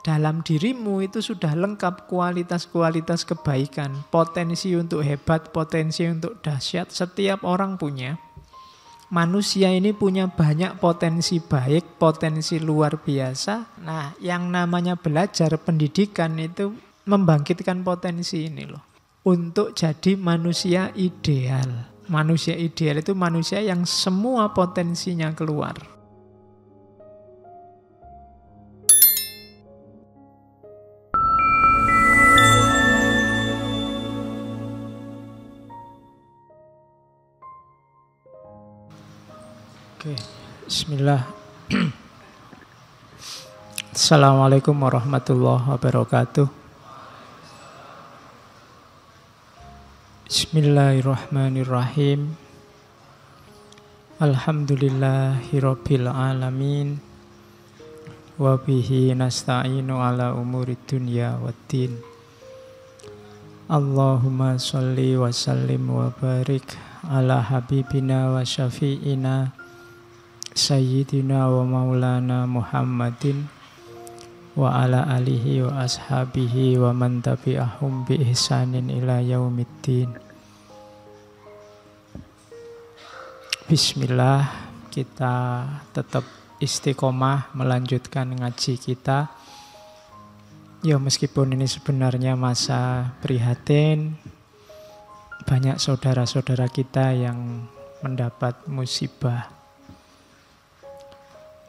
Dalam dirimu itu sudah lengkap kualitas-kualitas kebaikan. Potensi untuk hebat, potensi untuk dahsyat, setiap orang punya. Manusia ini punya banyak potensi baik, potensi luar biasa. Nah, yang namanya belajar pendidikan itu membangkitkan potensi ini loh. Untuk jadi manusia ideal. Manusia ideal itu manusia yang semua potensinya keluar. Oke, bismillah. Assalamualaikum warahmatullahi wabarakatuh. Bismillahirrahmanirrahim. Alhamdulillahirabbil alamin. Wa bihi nasta'inu ala umurid dunya waddin. Allahumma sholli wa sallim wa barik ala habibina wa syafi'ina Sayyidina wa maulana Muhammadin wa ala alihi wa ashabihi wa man tabi'ahum bi ihsanin ila yaumiddin. Bismillah, kita tetap istiqomah melanjutkan ngaji kita. Ya meskipun ini sebenarnya masa prihatin, banyak saudara-saudara kita yang mendapat musibah.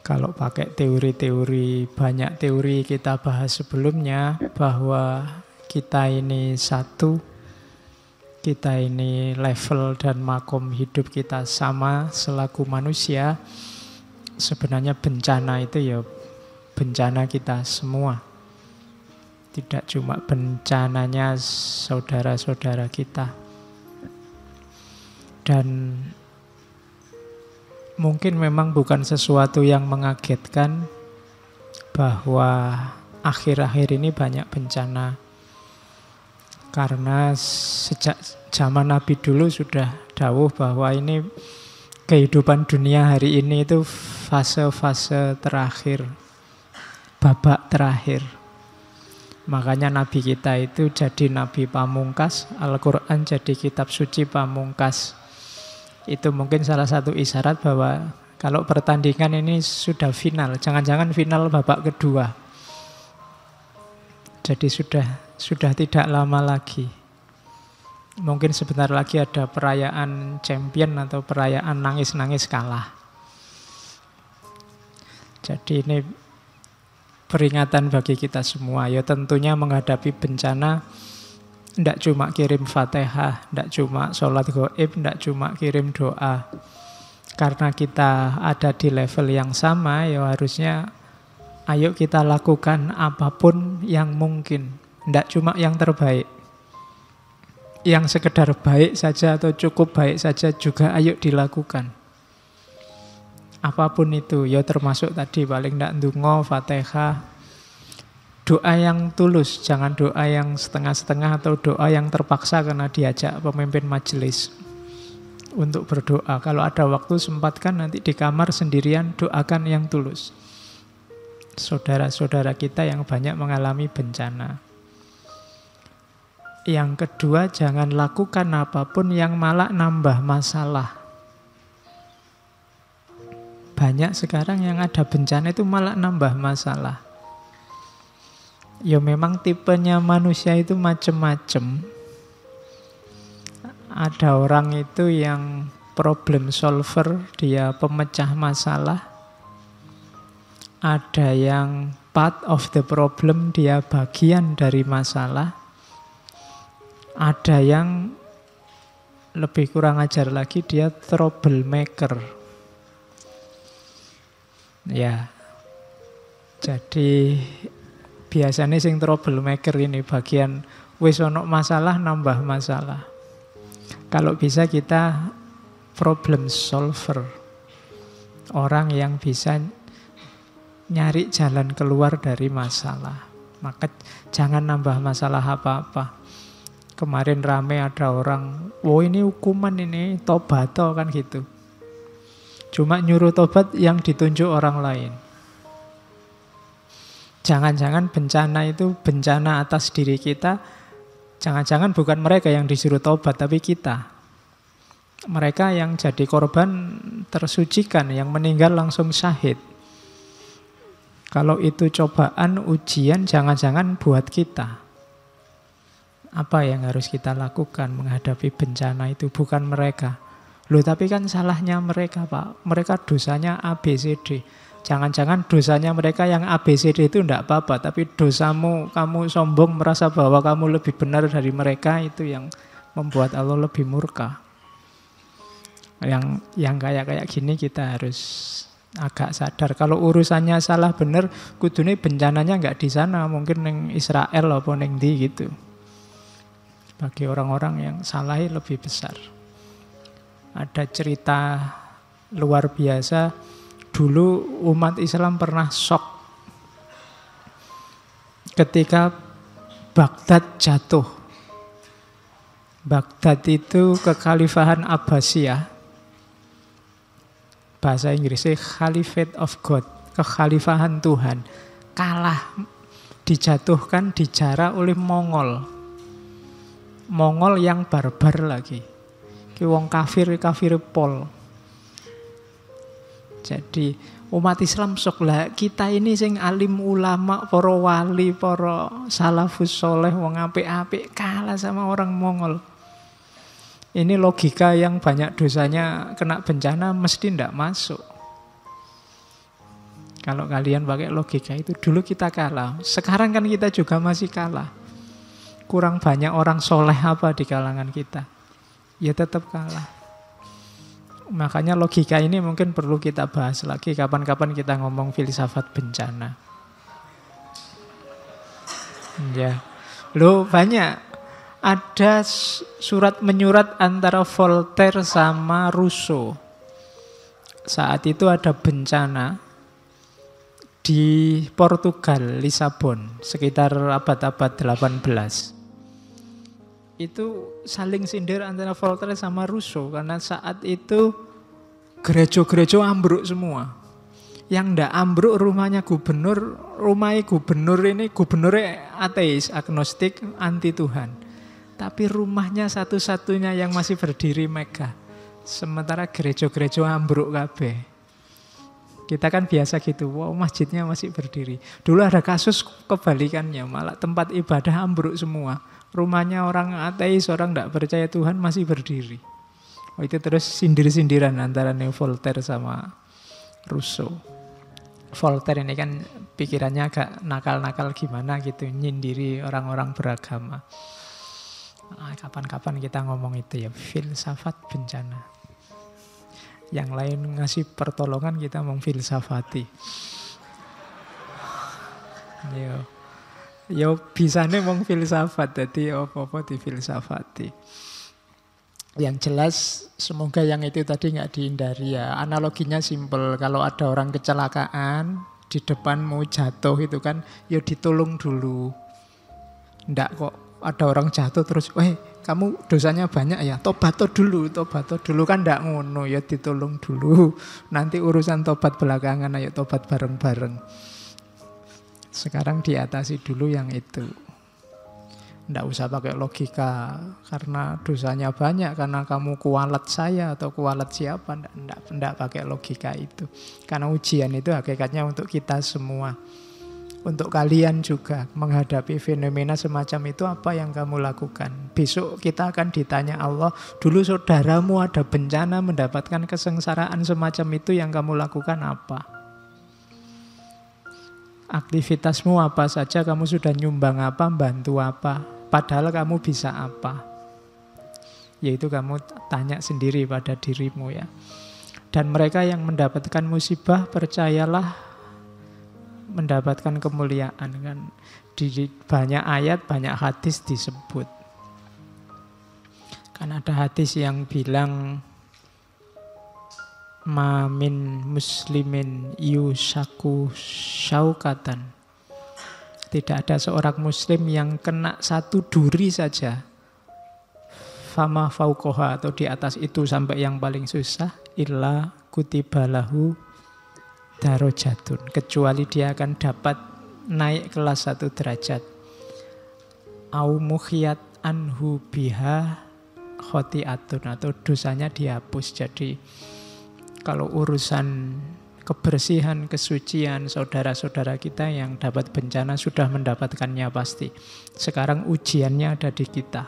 Kalau pakai teori-teori, banyak teori kita bahas sebelumnya, bahwa kita ini satu, kita ini level dan makom hidup kita sama selaku manusia. Sebenarnya bencana itu ya bencana kita semua. Tidak cuma bencananya saudara-saudara kita. Dan mungkin memang bukan sesuatu yang mengagetkan bahwa akhir-akhir ini banyak bencana. Karena sejak zaman Nabi dulu sudah dawuh bahwa ini kehidupan dunia hari ini itu fase-fase terakhir, babak terakhir. Makanya Nabi kita itu jadi Nabi pamungkas, Al-Quran jadi kitab suci pamungkas. Itu mungkin salah satu isyarat bahwa kalau pertandingan ini sudah final, jangan-jangan final babak kedua. Jadi sudah tidak lama lagi. Mungkin sebentar lagi ada perayaan champion atau perayaan nangis-nangis kalah. Jadi ini peringatan bagi kita semua. Ya tentunya menghadapi bencana, tidak cuma kirim Fatihah, tidak cuma sholat gaib, tidak cuma kirim doa. Karena kita ada di level yang sama, ya harusnya ayo kita lakukan apapun yang mungkin. Tidak cuma yang terbaik. Yang sekedar baik saja atau cukup baik saja juga ayo dilakukan. Apapun itu, ya termasuk tadi paling tidak ndonga, Fatihah. Doa yang tulus, jangan doa yang setengah-setengah atau doa yang terpaksa karena diajak pemimpin majelis untuk berdoa. Kalau ada waktu sempatkan nanti di kamar sendirian doakan yang tulus. Saudara-saudara kita yang banyak mengalami bencana. Yang kedua, jangan lakukan apapun yang malah nambah masalah. Banyak sekarang yang ada bencana itu malah nambah masalah. Ya memang tipenya manusia itu macam-macam. Ada orang itu yang problem solver, dia pemecah masalah. Ada yang part of the problem, dia bagian dari masalah. Ada yang lebih kurang ajar lagi, dia troublemaker. Ya, jadi biasanya sing troublemaker ini bagian wis ono masalah nambah masalah. Kalau bisa kita problem solver. Orang yang bisa nyari jalan keluar dari masalah. Maka jangan nambah masalah apa-apa. Kemarin rame ada orang, ini hukuman ini, tobat kan gitu. Cuma nyuruh tobat yang ditunjuk orang lain. Jangan-jangan bencana itu bencana atas diri kita. Jangan-jangan bukan mereka yang disuruh tobat, tapi kita. Mereka yang jadi korban tersucikan, yang meninggal langsung syahid. Kalau itu cobaan, ujian, jangan-jangan buat kita. Apa yang harus kita lakukan menghadapi bencana itu? Bukan mereka. Loh, tapi kan salahnya mereka, Pak. Mereka dosanya A, B, C, D. Jangan-jangan dosanya mereka yang A, B, C, D itu tidak apa-apa. Tapi dosamu, kamu sombong merasa bahwa kamu lebih benar dari mereka, itu yang membuat Allah lebih murka. Yang kayak gini kita harus agak sadar. Kalau urusannya salah benar, kudune bencananya nggak di sana, mungkin neng Israel apa neng di gitu. Bagi orang-orang yang salahnya lebih besar. Ada cerita luar biasa. Dulu umat Islam pernah shock ketika Baghdad jatuh. Baghdad itu kekhalifahan Abbasiyah. Bahasa Inggrisnya Caliphate of God, kekhalifahan Tuhan. Kalah, dijatuhkan, dijara oleh Mongol. Mongol yang barbar lagi. Ki wong kafir pol. Jadi umat Islam sok lah, kita ini sing alim ulama, para wali, para salafus soleh, wong apik-apik kalah sama orang Mongol. Ini logika yang banyak dosanya kena bencana mesti ndak masuk. Kalau kalian pakai logika itu, dulu kita kalah, sekarang kan kita juga masih kalah. Kurang banyak orang soleh apa di kalangan kita, ya tetap kalah. Makanya logika ini mungkin perlu kita bahas lagi kapan-kapan kita ngomong filsafat bencana. Ya, loh banyak. Ada surat menyurat antara Voltaire sama Rousseau. Saat itu ada bencana di Portugal, Lisabon, sekitar abad-abad 18. Itu saling sindir antara Voltaire sama Rousseau karena saat itu gereja-gereja ambruk semua. Yang ndak ambruk rumahnya gubernur, rumahnya gubernur ini gubernurnya ateis, agnostik, anti Tuhan. Tapi rumahnya satu-satunya yang masih berdiri megah. Sementara gereja-gereja ambruk kabeh. Kita kan biasa gitu, wow masjidnya masih berdiri. Dulu ada kasus kebalikannya, malah tempat ibadah ambruk semua. Rumahnya orang ateis, orang tidak percaya Tuhan masih berdiri. Oh, itu terus sindir-sindiran antara Voltaire sama Rousseau. Voltaire ini kan pikirannya agak nakal-nakal gimana gitu, nyindiri orang-orang beragama. Kapan-kapan kita ngomong itu ya, filsafat bencana. Yang lain ngasih pertolongan, kita memfilsafati. Yo bisane mong filsafat, jadi apa-apa difilsafati. Yang jelas semoga yang itu tadi nggak dihindari ya. Analoginya simpel, kalau ada orang kecelakaan di depan mau jatuh itu kan, ya ditolong dulu. Ndak kok ada orang jatuh terus, kamu dosanya banyak ya, tobat dulu kan ndak ngono ya, ditolong dulu. Nanti urusan tobat belakangan, ayo tobat bareng-bareng. Sekarang diatasi dulu yang itu. Nggak usah pakai logika karena dosanya banyak, karena kamu kualat saya atau kualat siapa. Nggak pakai logika itu. Karena ujian itu hakikatnya untuk kita semua. Untuk kalian juga menghadapi fenomena semacam itu, apa yang kamu lakukan. Besok kita akan ditanya Allah, dulu saudaramu ada bencana mendapatkan kesengsaraan semacam itu, yang kamu lakukan apa? Aktivitasmu apa saja, kamu sudah nyumbang apa, bantu apa, padahal kamu bisa apa. Yaitu kamu tanya sendiri pada dirimu ya. Dan mereka yang mendapatkan musibah, percayalah mendapatkan kemuliaan kan. Di banyak ayat, banyak hadis disebut. Kan ada hadis yang bilang ma min muslimin yusaku syaukatan. Tidak ada seorang muslim yang kena satu duri saja, fama fauqoha, atau di atas itu sampai yang paling susah, illa kutibalahu darajatun, kecuali dia akan dapat naik kelas 1 derajat. Au mukhiyat anhu biha khotiatun, atau dosanya dihapus. Jadi kalau urusan kebersihan, kesucian, saudara-saudara kita yang dapat bencana sudah mendapatkannya pasti. Sekarang ujiannya ada di kita.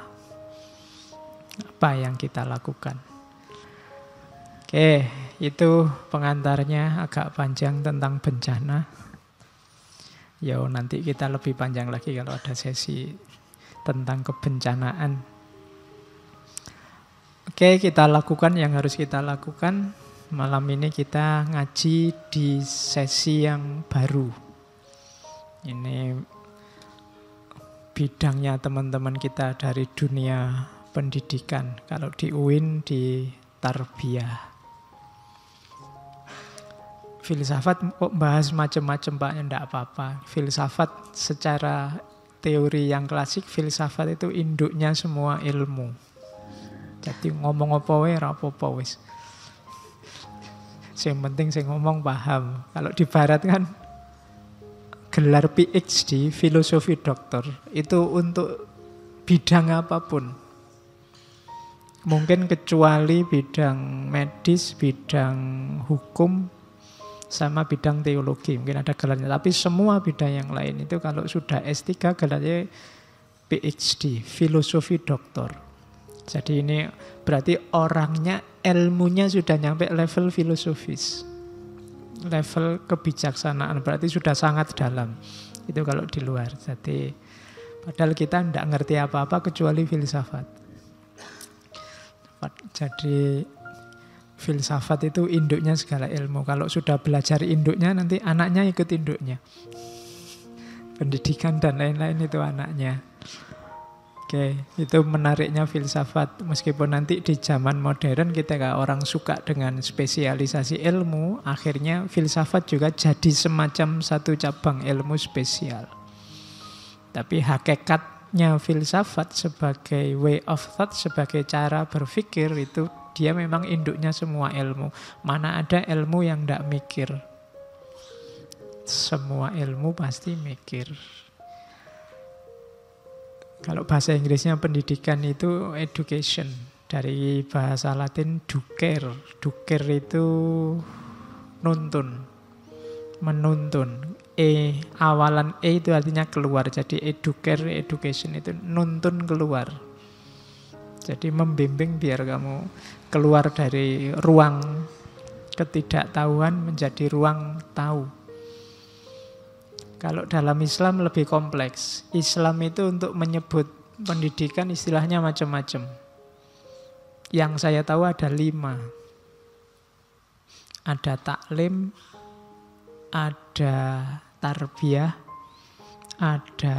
Apa yang kita lakukan? Oke, itu pengantarnya agak panjang tentang bencana. Yo, nanti kita lebih panjang lagi kalau ada sesi tentang kebencanaan. Oke, kita lakukan yang harus kita lakukan. Malam ini kita ngaji di sesi yang baru. Ini bidangnya teman-teman kita dari dunia pendidikan. Kalau di UIN di tarbiyah. Filsafat kok bahas macam-macam Pak, ya enggak apa-apa. Filsafat secara teori yang klasik, filsafat itu induknya semua ilmu. Jadi ngomong apa wae ra apa-apa wis. Yang penting saya ngomong paham. Kalau di barat kan gelar PhD, filosofi doktor, itu untuk bidang apapun. Mungkin kecuali bidang medis, bidang hukum, sama bidang teologi. Mungkin ada gelarnya. Tapi semua bidang yang lain itu kalau sudah S3 gelarnya PhD, filosofi doktor. Jadi ini berarti orangnya, ilmunya sudah nyampe level filosofis. Level kebijaksanaan, berarti sudah sangat dalam. Itu kalau di luar. Jadi padahal kita tidak ngerti apa-apa kecuali filsafat. Jadi filsafat itu induknya segala ilmu. Kalau sudah belajar induknya, nanti anaknya ikut induknya. Pendidikan dan lain-lain itu anaknya. Oke, itu menariknya filsafat. Meskipun nanti di zaman modern kita kayak orang suka dengan spesialisasi ilmu, akhirnya filsafat juga jadi semacam satu cabang ilmu spesial. Tapi hakikatnya filsafat sebagai way of thought, sebagai cara berpikir, itu dia memang induknya semua ilmu. Mana ada ilmu yang tidak mikir? Semua ilmu pasti mikir. Kalau bahasa Inggrisnya pendidikan itu education. Dari bahasa Latin ducer. Ducer itu nuntun, menuntun. Awalan E itu artinya keluar. Jadi educer, education itu nuntun keluar. Jadi membimbing biar kamu keluar dari ruang ketidaktahuan menjadi ruang tahu. Kalau dalam Islam lebih kompleks. Islam itu untuk menyebut pendidikan istilahnya macam-macam. Yang saya tahu ada 5. Ada taklim, ada tarbiyah, ada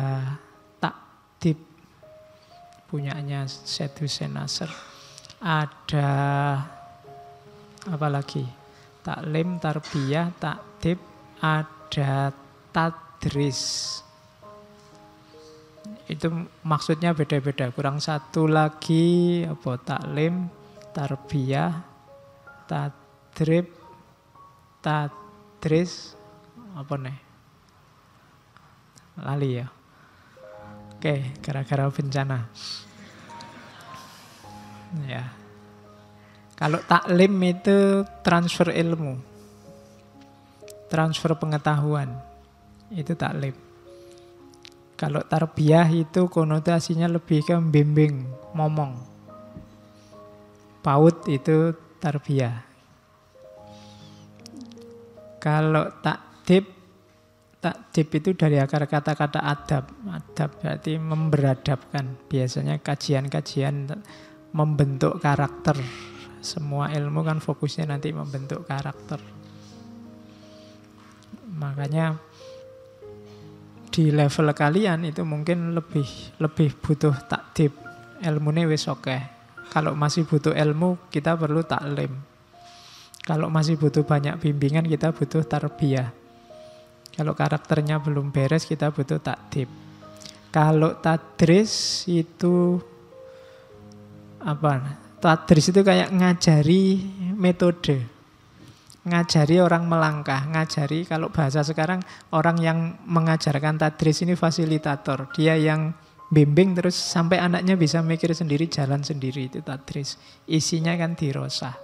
takdib, punyanya Syed Hussein Nasr. Ada apa lagi? Taklim, tarbiyah, takdib, ada tadris. Itu maksudnya beda-beda. Kurang satu lagi apa? Taklim, tarbiyah, tadrib, tadris, apa nih? Lali ya. Oke, gara-gara bencana. Ya. Kalau taklim itu transfer ilmu, transfer pengetahuan, itu taklim. Kalau tarbiyah itu konotasinya lebih ke membimbing, ngomong. PAUD itu tarbiyah. Kalau takdib itu dari akar kata-kata adab. Adab berarti memberadabkan. Biasanya kajian-kajian membentuk karakter. Semua ilmu kan fokusnya nanti membentuk karakter. Makanya di level kalian itu mungkin lebih butuh takdib. Ilmunya wis oke. Kalau masih butuh ilmu, kita perlu taklim. Kalau masih butuh banyak bimbingan, kita butuh tarbiyah. Kalau karakternya belum beres, kita butuh takdib. Kalau tadris itu apa? Tadris itu kayak ngajari metode. ngajari orang melangkah, ngajari, kalau bahasa sekarang orang yang mengajarkan tadris ini fasilitator. Dia yang bimbing terus sampai anaknya bisa mikir sendiri, jalan sendiri, itu tadris. Isinya kan dirosah.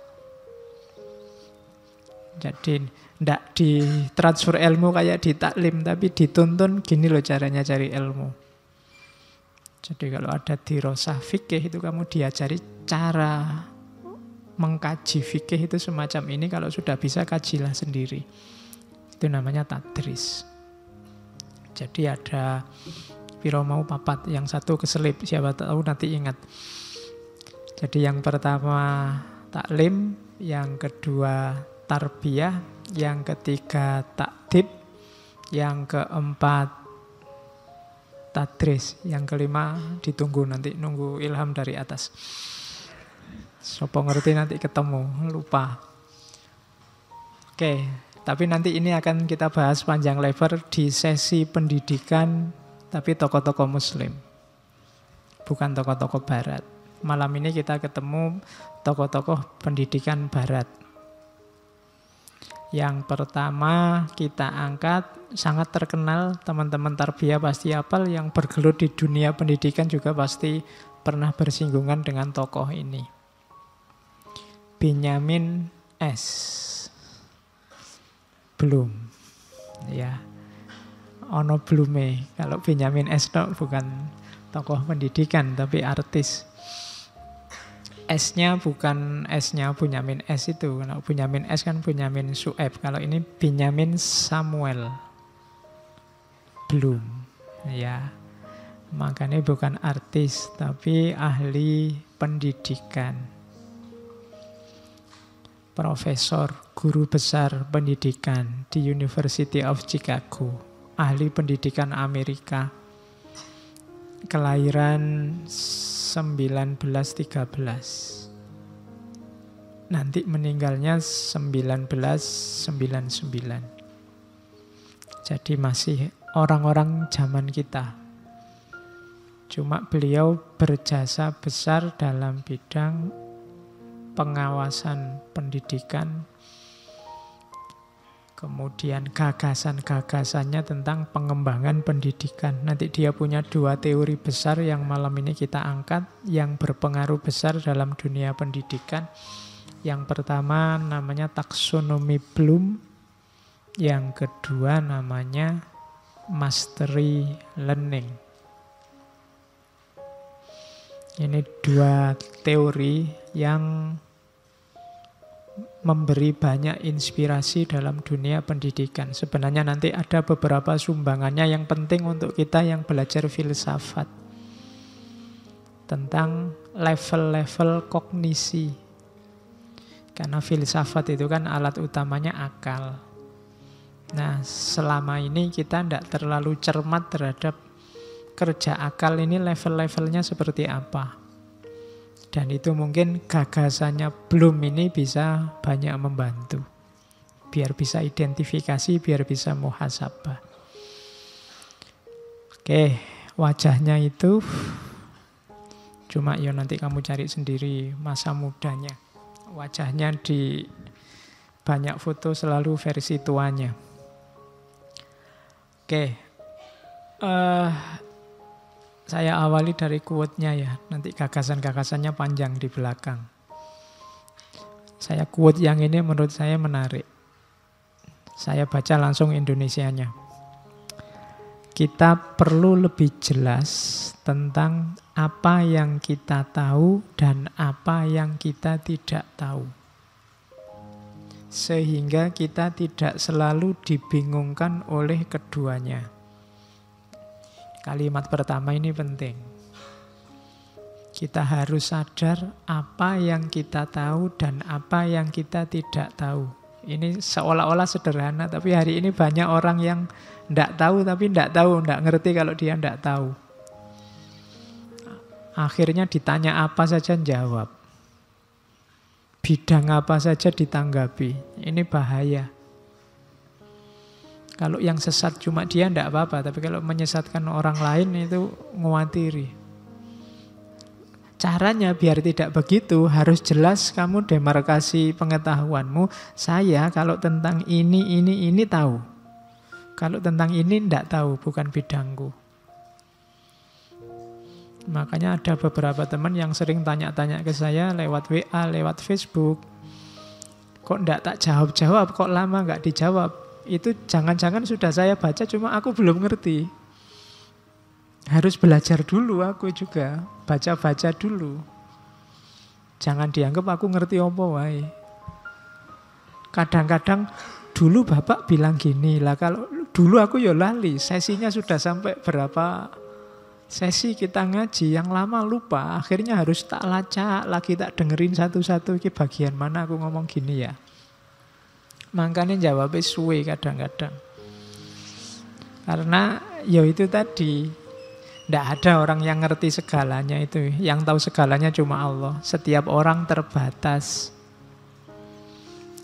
Jadi tidak ditransfer ilmu kayak di taklim, tapi dituntun gini loh caranya cari ilmu. Jadi kalau ada dirosah fikih itu kamu diajari cara mengkaji fikih itu semacam ini. Kalau sudah bisa kajilah sendiri. Itu namanya tadris. Jadi ada piro mau papat, yang satu keselip, siapa tahu nanti ingat. Jadi yang pertama taklim, yang kedua tarbiyah, yang ketiga takdib, yang keempat tadris, yang kelima ditunggu nanti, nunggu ilham dari atas. Sopo ngerti nanti ketemu, lupa. Oke, tapi nanti ini akan kita bahas panjang lebar di sesi pendidikan, tapi tokoh-tokoh muslim, bukan tokoh-tokoh barat. Malam ini kita ketemu tokoh-tokoh pendidikan barat. Yang pertama kita angkat, sangat terkenal, teman-teman tarbiyah pasti hafal, yang bergelut di dunia pendidikan juga pasti pernah bersinggungan dengan tokoh ini. Benyamin S. Bloom, ya, ono blume. Kalau Benyamin S bukan tokoh pendidikan tapi artis. S-nya bukan S-nya Benyamin S itu. Kalau Benyamin S kan Benyamin Sueb. Kalau ini Benyamin Samuel Bloom, ya. Makanya bukan artis tapi ahli pendidikan. Profesor, guru besar pendidikan di University of Chicago, ahli pendidikan Amerika, kelahiran 1913, nanti meninggalnya 1999. Jadi masih orang-orang zaman kita. Cuma beliau berjasa besar dalam bidang pengawasan pendidikan, kemudian gagasan-gagasannya tentang pengembangan pendidikan. Nanti dia punya 2 teori besar yang malam ini kita angkat, yang berpengaruh besar dalam dunia pendidikan. Yang pertama namanya taksonomi Bloom, yang kedua namanya mastery learning. Ini 2 teori yang memberi banyak inspirasi dalam dunia pendidikan. Sebenarnya nanti ada beberapa sumbangannya yang penting untuk kita yang belajar filsafat tentang level-level kognisi. Karena filsafat itu kan alat utamanya akal. Nah, selama ini kita tidak terlalu cermat terhadap kerja akal ini, level-levelnya seperti apa. Dan itu mungkin gagasannya Bloom ini bisa banyak membantu. Biar bisa identifikasi, biar bisa muhasabah. Oke, wajahnya itu cuma ya nanti kamu cari sendiri masa mudanya. Wajahnya di banyak foto selalu versi tuanya. Oke, saya awali dari quote-nya ya, nanti gagasan-gagasannya panjang di belakang. Saya quote yang ini menurut saya menarik. Saya baca langsung Indonesianya. Kita perlu lebih jelas tentang apa yang kita tahu dan apa yang kita tidak tahu. Sehingga kita tidak selalu dibingungkan oleh keduanya. Kalimat pertama ini penting. Kita harus sadar apa yang kita tahu dan apa yang kita tidak tahu. Ini seolah-olah sederhana, tapi hari ini banyak orang yang tidak tahu, tapi tidak tahu, tidak ngerti kalau dia tidak tahu. Akhirnya ditanya apa saja jawab. Bidang apa saja ditanggapi. Ini bahaya. Kalau yang sesat cuma dia tidak apa-apa, tapi kalau menyesatkan orang lain itu nguatiri. Caranya biar tidak begitu, harus jelas kamu demarkasi pengetahuanmu. Saya kalau tentang ini tahu. Kalau tentang ini tidak tahu, bukan bidangku. Makanya ada beberapa teman yang sering tanya-tanya ke saya lewat WA, lewat Facebook. Kok tidak tak jawab-jawab, kok lama nggak dijawab. Itu jangan-jangan sudah saya baca, cuma aku belum ngerti. Harus belajar dulu aku juga, baca-baca dulu. Jangan dianggap aku ngerti apa wae. Kadang-kadang dulu Bapak bilang gini lah, kalau dulu aku ya lali, sesinya sudah sampai berapa sesi kita ngaji, yang lama lupa, akhirnya harus tak lacak lagi, tak dengerin satu-satu, ini bagian mana aku ngomong gini ya. Makanya jawabnya suwe kadang-kadang. Karena ya itu tadi, tidak ada orang yang ngerti segalanya itu. Yang tahu segalanya cuma Allah. Setiap orang terbatas.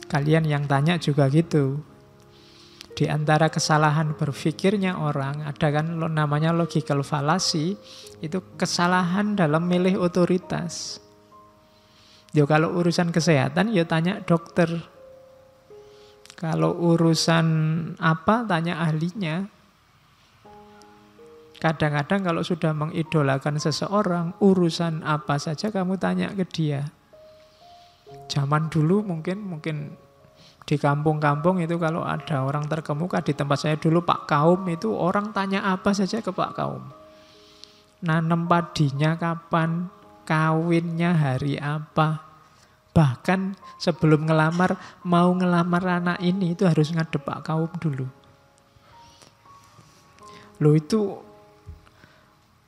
Kalian yang tanya juga gitu. Di antara kesalahan berpikirnya orang, ada kan namanya logical fallacy, itu kesalahan dalam milih otoritas. Yo kalau urusan kesehatan, yo tanya dokter. Kalau urusan apa, tanya ahlinya. Kadang-kadang kalau sudah mengidolakan seseorang, urusan apa saja kamu tanya ke dia. Zaman dulu mungkin di kampung-kampung itu kalau ada orang terkemuka, di tempat saya dulu Pak Kaum, itu orang tanya apa saja ke Pak Kaum. Nanam padinya kapan, kawinnya hari apa. Bahkan sebelum ngelamar, mau ngelamar anak ini itu harus ngadep Pak Kaum dulu. Loh itu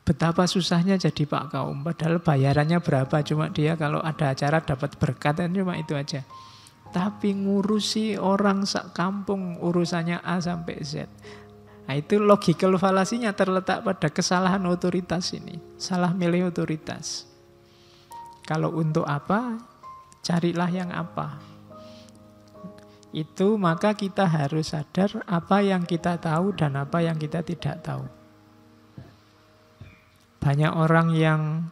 betapa susahnya jadi Pak Kaum. Padahal bayarannya berapa, cuma dia kalau ada acara dapat berkat, cuma itu aja. Tapi ngurusi orang sak kampung, urusannya A sampai Z. Nah itu logical fallacy-nya terletak pada kesalahan otoritas ini. Salah milih otoritas. Kalau untuk apa, carilah yang apa. Itu maka kita harus sadar apa yang kita tahu dan apa yang kita tidak tahu. Banyak orang yang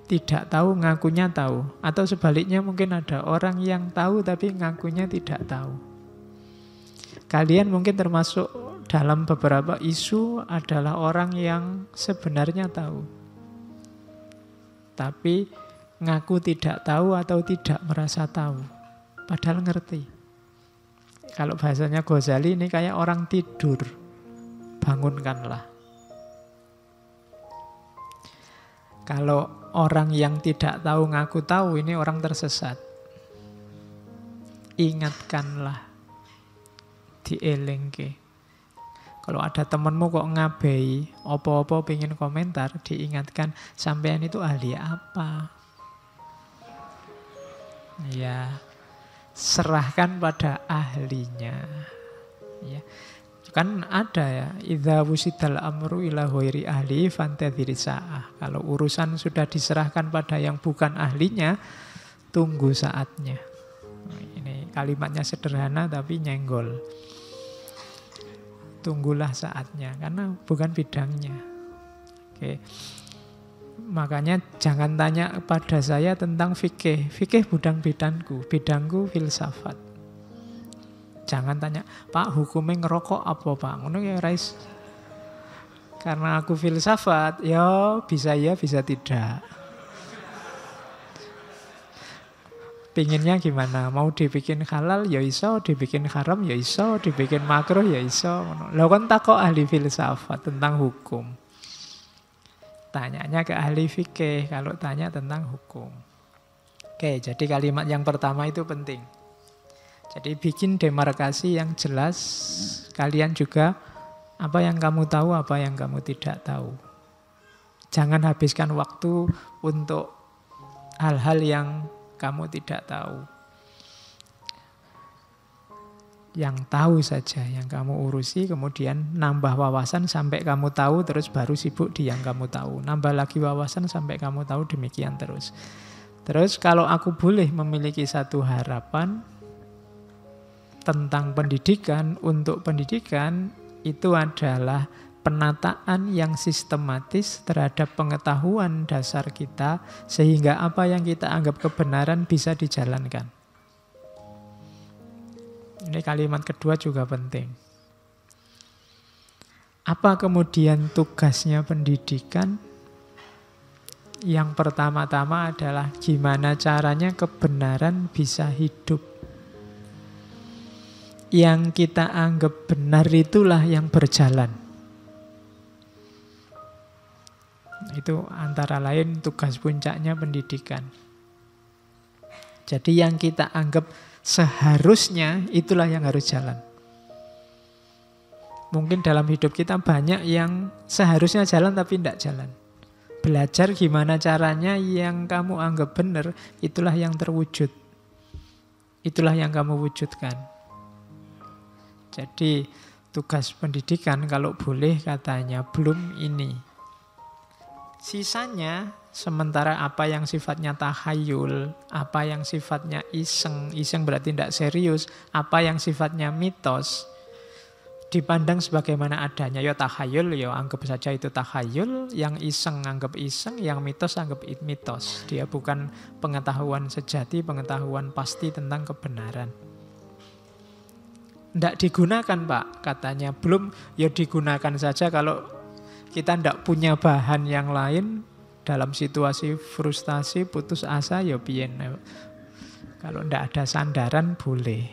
tidak tahu ngakunya tahu. Atau sebaliknya mungkin ada orang yang tahu tapi ngakunya tidak tahu. Kalian mungkin termasuk dalam beberapa isu adalah orang yang sebenarnya tahu. Tapi ngaku tidak tahu atau tidak merasa tahu. Padahal ngerti. Kalau bahasanya Ghazali ini kayak orang tidur. Bangunkanlah. Kalau orang yang tidak tahu ngaku tahu, ini orang tersesat. Ingatkanlah. Dielengke. Kalau ada temenmu kok ngabei, opo-opo pengen komentar, diingatkan, sampean itu ahli apa? Ya, serahkan pada ahlinya. Ya. Kan ada ya, idza wusidal amru ila ghairi ahli fantadhir sa'ah. Kalau urusan sudah diserahkan pada yang bukan ahlinya, tunggu saatnya. Ini kalimatnya sederhana tapi nyenggol. Tunggulah saatnya karena bukan bidangnya. Oke. Makanya jangan tanya pada saya tentang fikih. Fikih bukan bidangku filsafat. Jangan tanya, Pak hukumnya ngerokok apa Pak? Ngono ya Rais. Karena aku filsafat, ya bisa tidak. Pinginnya gimana? Mau dibikin halal ya iso, dibikin haram ya iso, dibikin makruh ya iso. Lo kan takut ahli filsafat tentang hukum. Tanyanya ke ahli fikih kalau tanya tentang hukum. Oke, jadi kalimat yang pertama itu penting. Jadi bikin demarkasi yang jelas, kalian juga apa yang kamu tahu, apa yang kamu tidak tahu. Jangan habiskan waktu untuk hal-hal yang kamu tidak tahu. Yang tahu saja, yang kamu urusi, kemudian nambah wawasan sampai kamu tahu, terus baru sibuk di yang kamu tahu. Nambah lagi wawasan sampai kamu tahu, demikian terus. Terus kalau aku boleh memiliki satu harapan tentang pendidikan, untuk pendidikan itu adalah penataan yang sistematis terhadap pengetahuan dasar kita, sehingga apa yang kita anggap kebenaran bisa dijalankan. Ini kalimat kedua juga penting. Apa kemudian tugasnya pendidikan? Yang pertama-tama adalah gimana caranya kebenaran bisa hidup. Yang kita anggap benar itulah yang berjalan. Itu antara lain tugas puncaknya pendidikan. Jadi yang kita anggap seharusnya itulah yang harus jalan. Mungkin dalam hidup kita banyak yang seharusnya jalan tapi tidak jalan. Belajar gimana caranya yang kamu anggap benar, itulah yang terwujud. Itulah yang kamu wujudkan. Jadi tugas pendidikan kalau boleh katanya belum ini. Sisanya sementara apa yang sifatnya tahayul, apa yang sifatnya iseng, iseng berarti tidak serius, apa yang sifatnya mitos, dipandang sebagaimana adanya. Ya tahayul, ya anggap saja itu tahayul. Yang iseng anggap iseng, yang mitos anggap mitos. Dia bukan pengetahuan sejati, pengetahuan pasti tentang kebenaran. Tidak digunakan Pak, katanya. Belum, ya digunakan saja kalau kita tidak punya bahan yang lain. Dalam situasi frustasi, putus asa, ya biyen. Kalau tidak ada sandaran, boleh.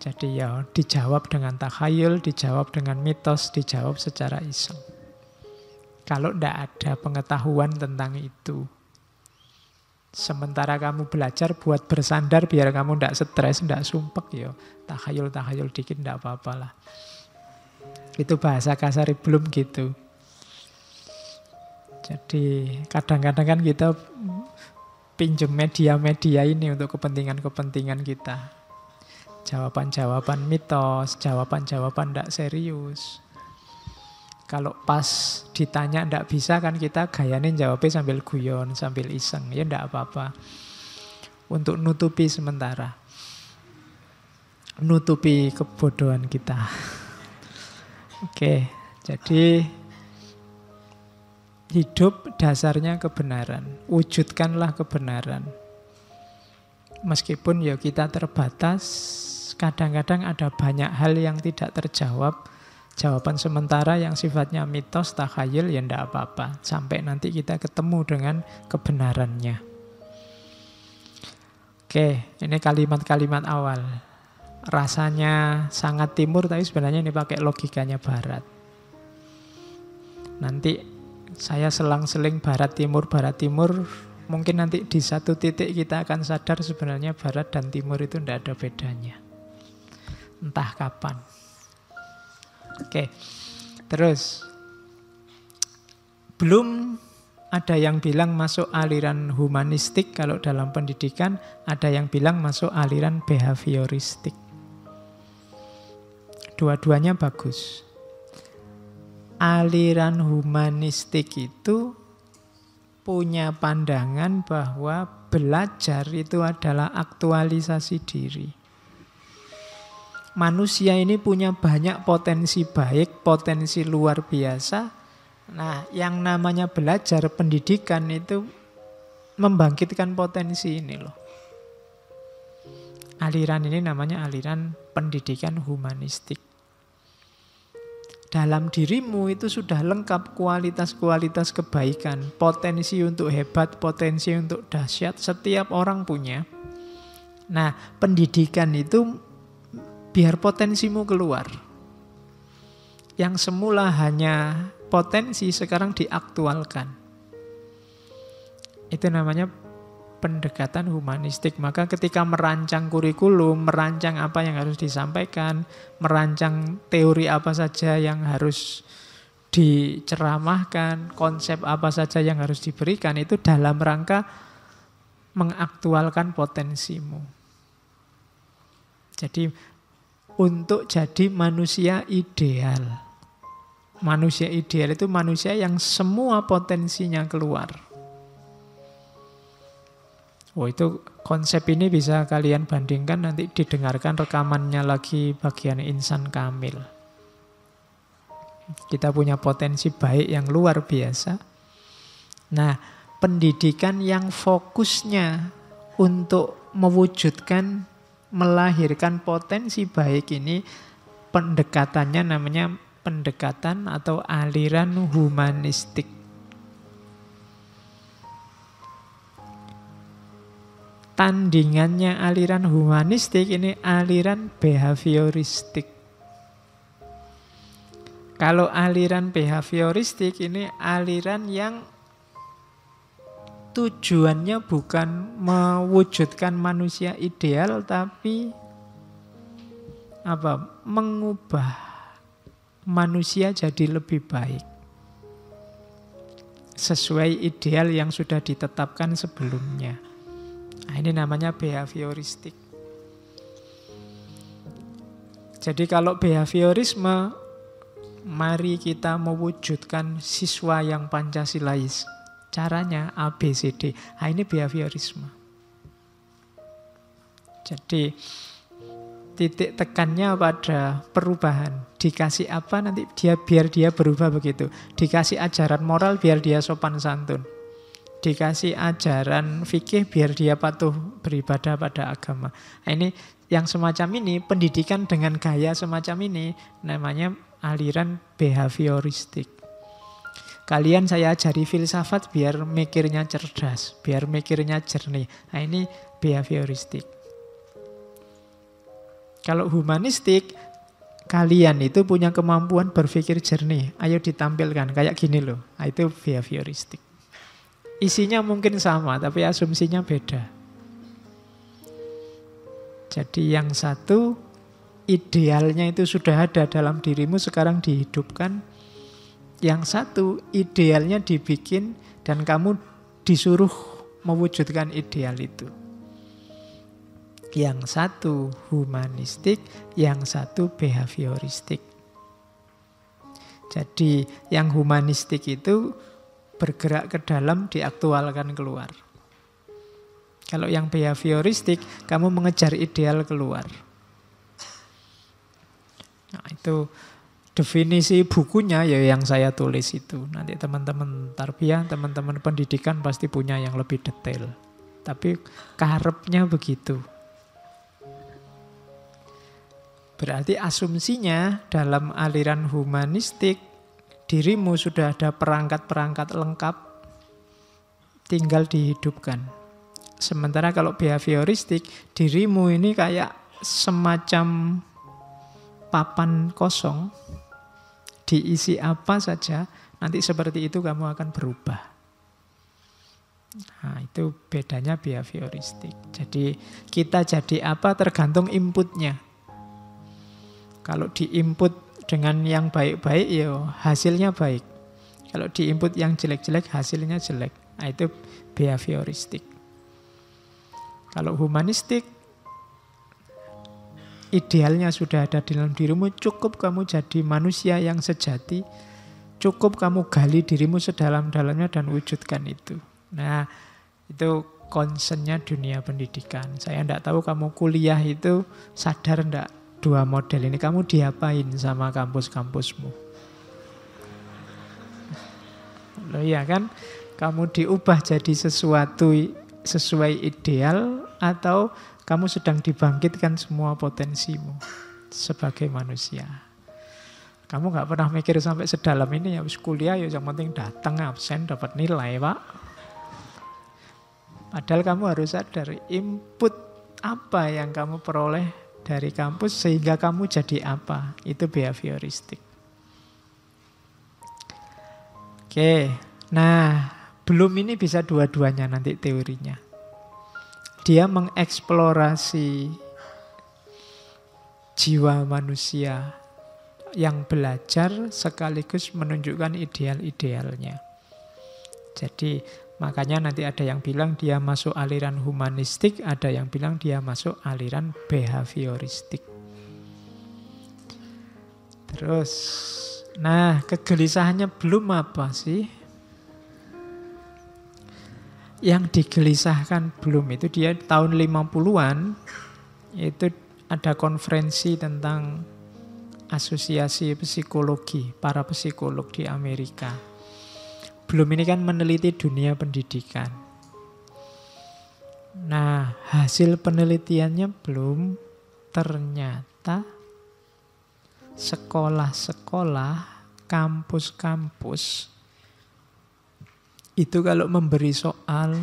Jadi ya dijawab dengan takhayul, dijawab dengan mitos, dijawab secara iseng. Kalau tidak ada pengetahuan tentang itu. Sementara kamu belajar buat bersandar biar kamu tidak stres, tidak sumpek, ya takhayul dikit tidak apa-apa lah. Itu bahasa kasar belum gitu. Jadi kadang-kadang kan kita pinjem media-media ini untuk kepentingan-kepentingan kita. Jawaban-jawaban mitos, jawaban-jawaban tidak serius. Kalau pas ditanya tidak bisa kan kita gayanya jawabnya sambil guyon, sambil iseng. Ya tidak apa-apa. Untuk nutupi sementara. Nutupi kebodohan kita. Oke, jadi hidup dasarnya kebenaran. Wujudkanlah kebenaran. Meskipun ya kita terbatas, kadang-kadang ada banyak hal yang tidak terjawab. Jawaban sementara yang sifatnya mitos, takhayul, ya tidak apa-apa. Sampai nanti kita ketemu dengan kebenarannya. Oke, ini kalimat-kalimat awal. Rasanya sangat timur, tapi sebenarnya ini pakai logikanya barat. Nanti saya selang-seling barat-timur, mungkin nanti di satu titik kita akan sadar sebenarnya barat dan timur itu tidak ada bedanya. Entah kapan. Oke, terus. Belum ada yang bilang masuk aliran humanistik kalau dalam pendidikan, ada yang bilang masuk aliran behavioristik. Dua-duanya bagus. Aliran humanistik itu punya pandangan bahwa belajar itu adalah aktualisasi diri. Manusia ini punya banyak potensi baik, potensi luar biasa. Nah, yang namanya belajar, pendidikan itu membangkitkan potensi ini loh. Aliran ini namanya aliran pendidikan humanistik. Dalam dirimu itu sudah lengkap kualitas-kualitas kebaikan. Potensi untuk hebat, potensi untuk dahsyat, setiap orang punya. Nah, pendidikan itu biar potensimu keluar. Yang semula hanya potensi, sekarang diaktualkan. Itu namanya pendekatan humanistik. Maka ketika merancang kurikulum, merancang apa yang harus disampaikan, merancang teori apa saja yang harus diceramahkan, konsep apa saja yang harus diberikan, itu dalam rangka mengaktualkan potensimu. Jadi untuk jadi manusia ideal. Manusia ideal itu manusia yang semua potensinya keluar. Oh, itu konsep ini bisa kalian bandingkan, nanti didengarkan rekamannya lagi bagian insan kamil. Kita punya potensi baik yang luar biasa. Nah, pendidikan yang fokusnya untuk mewujudkan, melahirkan potensi baik ini, pendekatannya namanya pendekatan atau aliran humanistik. Tandingannya aliran humanistik ini aliran behavioristik. Kalau aliran behavioristik ini aliran yang tujuannya bukan mewujudkan manusia ideal, tapi mengubah manusia jadi lebih baik sesuai ideal yang sudah ditetapkan sebelumnya. Nah, ini namanya behavioristik. Jadi kalau behaviorisme, mari kita mewujudkan siswa yang Pancasilais. Caranya ABCD. Nah, ini behaviorisme. Jadi titik tekannya pada perubahan. Dikasih apa nanti biar dia berubah begitu. Dikasih ajaran moral biar dia sopan santun. Dikasih ajaran fikih biar dia patuh beribadah pada agama. Nah, ini yang semacam ini, pendidikan dengan gaya semacam ini namanya aliran behavioristik. Kalian saya ajari filsafat biar mikirnya cerdas, biar mikirnya jernih. Nah, ini behavioristik. Kalau humanistik, kalian itu punya kemampuan berpikir jernih. Ayo ditampilkan, kayak gini loh. Nah, itu behavioristik. Isinya mungkin sama, tapi asumsinya beda. Jadi yang satu, idealnya itu sudah ada dalam dirimu, sekarang dihidupkan. Yang satu, idealnya dibikin dan kamu disuruh mewujudkan ideal itu. Yang satu humanistik, yang satu behavioristik. Jadi yang humanistik itu bergerak ke dalam, diaktualkan keluar. Kalau yang behavioristik, kamu mengejar ideal keluar. Nah, itu definisi bukunya ya yang saya tulis itu. Nanti teman-teman tarbiyah, teman-teman pendidikan pasti punya yang lebih detail. Tapi karepnya begitu. Berarti asumsinya dalam aliran humanistik, dirimu sudah ada perangkat-perangkat lengkap, tinggal dihidupkan. Sementara kalau behavioristik, dirimu ini kayak semacam papan kosong, diisi apa saja, nanti seperti itu kamu akan berubah. Nah, itu bedanya behavioristik. Jadi kita jadi apa tergantung inputnya. Kalau diinput dengan yang baik-baik, ya hasilnya baik. Kalau diinput yang jelek-jelek, hasilnya jelek. Nah, itu behavioristik. Kalau humanistik, idealnya sudah ada di dalam dirimu, cukup kamu jadi manusia yang sejati, cukup kamu gali dirimu sedalam-dalamnya dan wujudkan itu. Nah, itu concernnya dunia pendidikan. Saya tidak tahu kamu kuliah itu sadar tidak dua model ini, kamu diapain sama kampus-kampusmu. Loh iya kan, kamu diubah jadi sesuatu sesuai ideal, atau kamu sedang dibangkitkan semua potensimu sebagai manusia. Kamu gak pernah mikir sampai sedalam ini, ya kuliah ya yang penting datang, absen, dapat nilai, Pak. Padahal kamu harus sadar input apa yang kamu peroleh dari kampus sehingga kamu jadi apa. Itu behavioristik. Oke, nah belum ini bisa dua-duanya nanti teorinya. Dia mengeksplorasi jiwa manusia yang belajar sekaligus menunjukkan ideal-idealnya. Jadi makanya nanti ada yang bilang dia masuk aliran humanistik, ada yang bilang dia masuk aliran behavioristik. Terus, nah kegelisahannya belum apa sih? Yang digelisahkan belum itu, dia tahun 50-an itu ada konferensi tentang Asosiasi Psikologi, para psikolog di Amerika. Belum ini kan meneliti dunia pendidikan. Nah, hasil penelitiannya belum, ternyata sekolah-sekolah, kampus-kampus itu kalau memberi soal,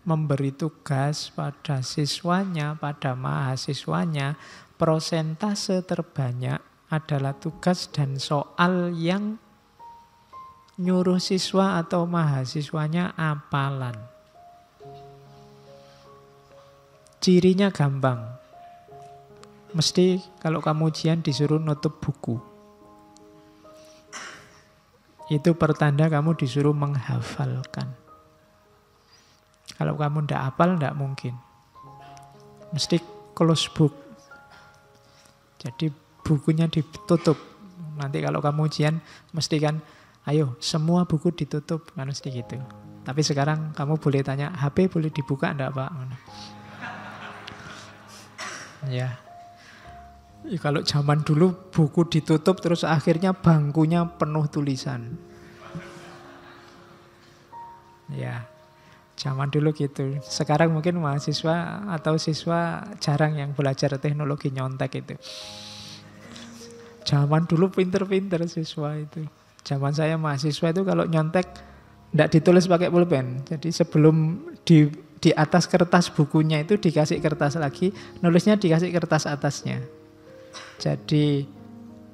memberi tugas pada siswanya, pada mahasiswanya, persentase terbanyak adalah tugas dan soal yang nyuruh siswa atau mahasiswanya hafalan. Cirinya gampang. Mesti kalau kamu ujian disuruh nutup buku. Itu pertanda kamu disuruh menghafalkan. Kalau kamu ndak hafal, ndak mungkin. Mesti close book. Jadi bukunya ditutup. Nanti kalau kamu ujian, mesti kan, ayo semua buku ditutup. Kan mesti gitu. Tapi sekarang kamu boleh tanya, HP boleh dibuka enggak Pak? Ya. Kalau zaman dulu buku ditutup terus akhirnya bangkunya penuh tulisan. Ya. Zaman dulu gitu. Sekarang mungkin mahasiswa atau siswa jarang yang belajar teknologi nyontek itu. Zaman dulu pinter-pinter siswa itu. Zaman saya mahasiswa itu kalau nyontek tidak ditulis pakai pulpen. Jadi sebelum di atas kertas bukunya itu dikasih kertas lagi, nulisnya dikasih kertas atasnya. Jadi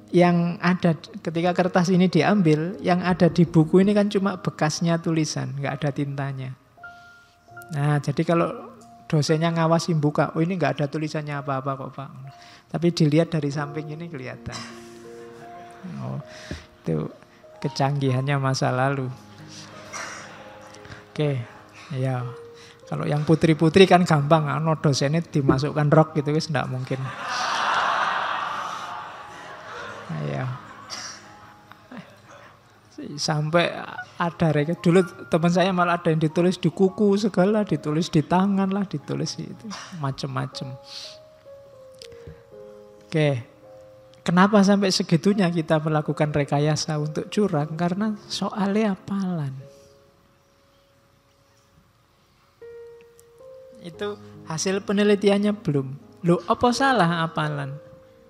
yang ada ketika kertas ini diambil, yang ada di buku ini kan cuma bekasnya tulisan, nggak ada tintanya. Nah, jadi kalau dosennya ngawasi buka, oh ini nggak ada tulisannya apa-apa kok Pak. Tapi dilihat dari samping ini kelihatan. Oh, itu kecanggihannya masa lalu. Oke, ya. Kalau yang putri-putri kan gampang, dosennya dimasukkan rok gitu, wis nggak mungkin. Ya. Sampai ada dulu teman saya malah ada yang ditulis di kuku segala, ditulis di tangan lah, ditulis itu macem-macem. Oke, kenapa sampai segitunya kita melakukan rekayasa untuk curang? Karena soalnya hafalan. Itu hasil penelitiannya belum. Loh, apa salah hafalan?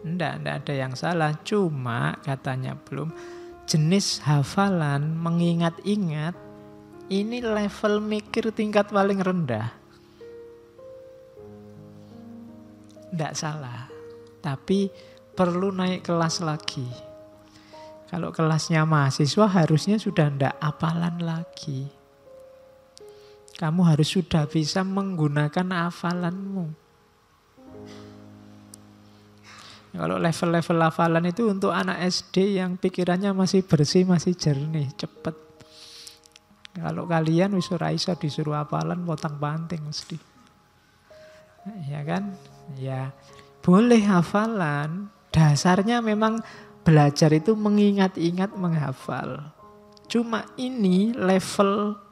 Enggak ada yang salah. Cuma katanya belum. Jenis hafalan, mengingat-ingat, ini level mikir tingkat paling rendah. Enggak salah. Tapi perlu naik kelas lagi. Kalau kelasnya mahasiswa harusnya sudah enggak hafalan lagi. Kamu harus sudah bisa menggunakan hafalanmu. Kalau level-level hafalan itu untuk anak SD yang pikirannya masih bersih, masih jernih, cepat. Kalau kalian wis ora iso disuruh hafalan potang-panting mesti. Ya kan? Ya, boleh hafalan. Dasarnya memang belajar itu mengingat-ingat, menghafal. Cuma ini level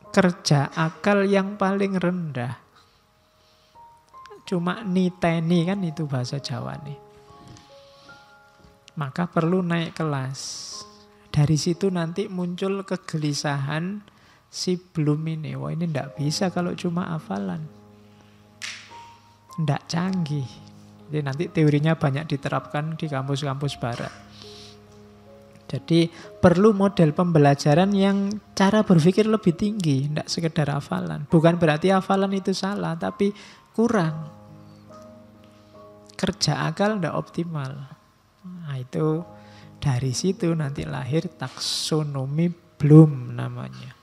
kerja akal yang paling rendah. Cuma niteni kan itu bahasa Jawa nih. Maka perlu naik kelas. Dari situ nanti muncul kegelisahan si belum ini. Wah ini ndak bisa kalau cuma hafalan. Ndak canggih. Jadi nanti teorinya banyak diterapkan di kampus-kampus barat. Jadi perlu model pembelajaran yang cara berpikir lebih tinggi. Ndak sekedar hafalan. Bukan berarti hafalan itu salah, tapi kurang. Kerja akal tidak optimal. Nah itu dari situ nanti lahir taksonomi Bloom namanya.